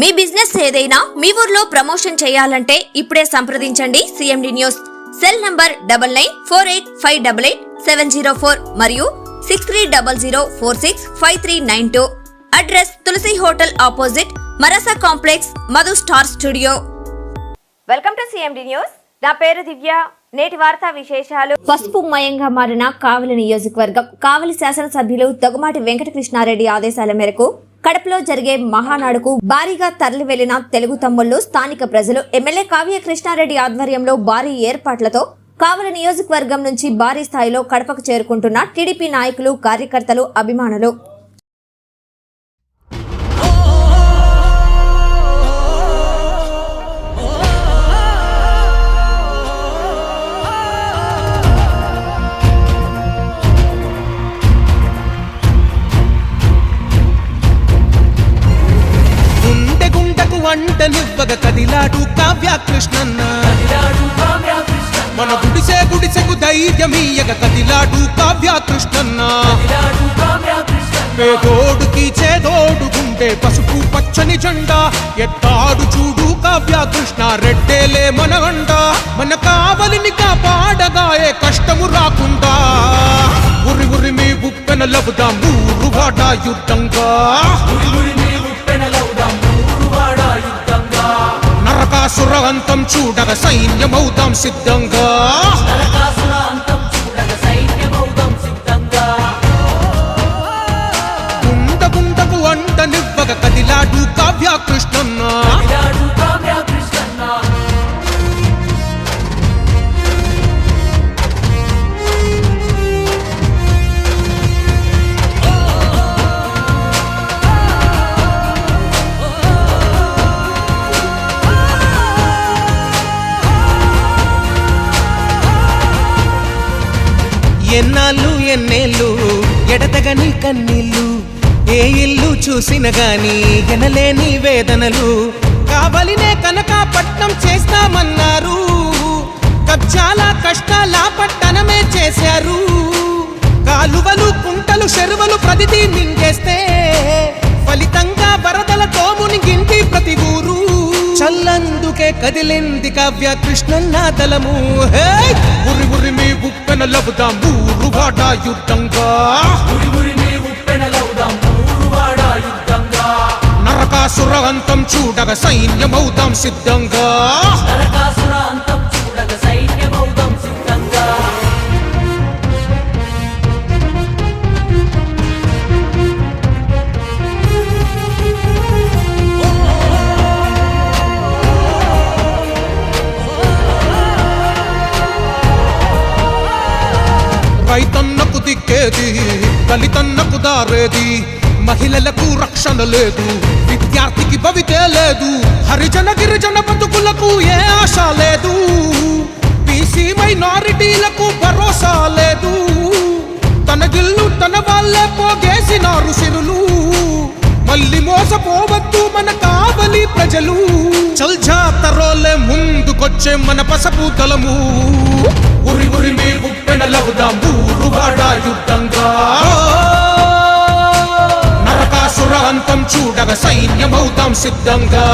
మీ business ఏదైనా మీ ఊర్లో promotion చేయాలంటే ఇప్పుడే సంప్రదించండి సిఎండి న్యూస్. సెల్ నంబర్ 9948588704 మరియు 6300465392. Address Tulasi hotel opposite Marasa complex, Madhu star studio. Welcome to CMD news. నా పేరు దివ్య. నేటి వార్తా విశేషాలు. పసుపు మయంగా మారిన కావలి నియోజకవర్గం. కావలి శాసనసభ్యులు దొగమాటి వెంకటకృష్ణారెడ్డి ఆదేశాల మేరకు కడపలో జరిగే మహానాడుకు భారీగా తరలి వెళ్లిన తెలుగు తమ్ముళ్లు, స్థానిక ప్రజలు, ఎమ్మెల్యే కావ్య కృష్ణారెడ్డి ఆధ్వర్యంలో భారీ ఏర్పాట్లతో కావలి నియోజకవర్గం నుంచి భారీ స్థాయిలో కడపకు చేరుకుంటున్న టీడీపీ నాయకులు, కార్యకర్తలు, అభిమానులు. వంటనివ్వగ కదిలాడు కావ్య కృష్ణన్న, మన గుడిసెకు ధైర్యమీయగ కదిలాడు కావ్య కృష్ణన్న. పేదోడుకి చేదోడుగుండే పసుపు పచ్చని జెండా ఎత్తాడు చూడు కావ్య కృష్ణ రెడ్డేలే మన అండ. మన కావలిని కాపాడగా ఏ కష్టము రాకుండా ఉరి ఉరి మీ ఉప్పెన లవుదాం ఊరు వాడ యుద్ధంగా. నరకాసుర అంతం చూడగ సైన్యమౌదాం సిద్ధంగా. గుండకు అంటనివ్వగ కదిలాడు కావ్య కృష్ణన్న. ఎన్నాళ్ళు ఎన్నేళ్ళు ఎడతగని కన్నీళ్ళు, ఏ ఇల్లు చూసిన గాని ఎనలేని వేదనలు. కావలినే కనకాపట్నం చేస్తామన్నారు, కబ్జాల కష్టాల పట్టణమే చేశారు. కాలువలు, కుంటలు, చెరువులు ప్రతిదీ మింగేస్తే ఫలితంగా వరదలతో మునిగింటి ప్రతి ఊరు. చల్లందుకే కదిలింది కావ్య కృష్ణన్న దళము. ఉరి ఉరి మీ ఉప్పెన లవుదాం ఊరు వాడ యుద్ధంగా. నరకాసుర అంతం చూడగ సైన్యమౌదాం సిద్ధంగా. రైతన్నకు దిక్కేది, దళితన్నకు దారేది, మహిళలకు రక్షణ లేదు, విద్యార్థికి భవితే లేదు, హరిజన గిరిజన బతుకులకు ఏ ఆశ లేదు, బీసీ మైనారిటీలకు భరోసా లేదు. తన గిల్లు తన వాళ్ళే పోగేసినారు సిరులు, మళ్ళీ మోసపోవద్దు మన కావలి ప్రజలు. చల్ జాతరోలే ముందుకొచ్చే మన పసపు దళము. ఉరి ఉరి మీ ఉప్పెన లవుదాం ఊరు వాడ యుద్ధంగా. నరకాసుర అంతం చూడగ సైన్యమౌదాం సిద్ధంగా.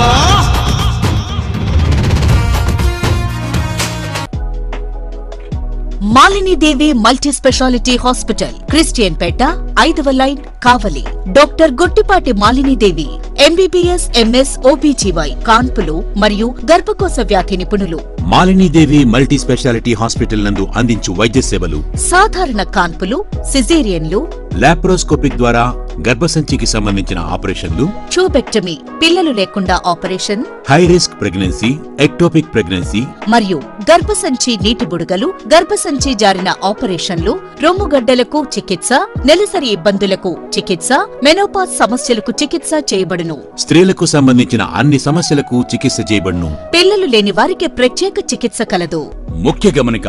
Malinidevi multi speciality hospital, Christian Peta, 5వ line, Kavali. Doctor Gottipati Malinidevi, MBBS, MS, OBGY, కాన్పులు మరియు గర్భకోశ వ్యాధి నిపుణులు. మాలినీదేవి మల్టీ స్పెషాలిటీ హాస్పిటల్ నందు అందించు వైద్య సేవలు: సాధారణ కాన్పులు, సిజేరియన్లు, లాప్రోస్కోపిక్ ద్వారా గర్భసంచికి సంబంధించిన ఆపరేషన్లు, ట్యూబెక్టమీ, పిల్లలు లేకుండా operation, high risk pregnancy, ectopic pregnancy మరియు గర్భసంచి నీటి బుడగలు, గర్భసంచి జారిన ఆపరేషన్లు, రొమ్ముగడ్డలకు చికిత్స, నెలసరి ఇబ్బందులకు చికిత్స, మెనోపాజ్ సమస్యలకు చికిత్స చేయబడును. స్త్రీలకు సంబంధించిన అన్ని సమస్యలకు చికిత్స చేయబడును. పిల్లలు లేని వారికి ప్రత్యేక చికిత్స కలదు. ముఖ్య గమనిక: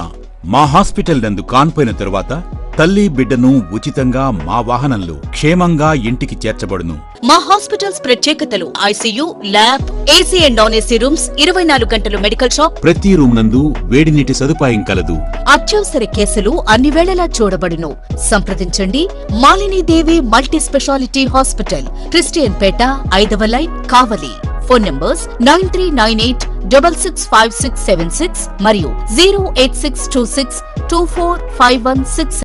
మా హాస్పిటల్ నందు కాన్పోయిన తరువాత తల్లి బిడ్డను ఉచితంగా మా వాహనంలో క్షేమంగా ఇంటికి చేర్చబడును. మా హాస్పిటల్స్ ప్రత్యేకతలు: ICU, lab, AC and non AC rooms, 24 గంటలు మెడికల్ షాప్, ప్రతి రూమ్ నందు వేడి నీటి సదుపాయం కలదు. అత్యవసర కేసులు అన్ని వేళలా చూడబడును. సంప్రదించండి Malinidevi multi speciality hospital, Christian Peta, 5వ లైన్, కావలి. ఫోన్ నంబర్స్ 9398665676 మరియు 08626245166.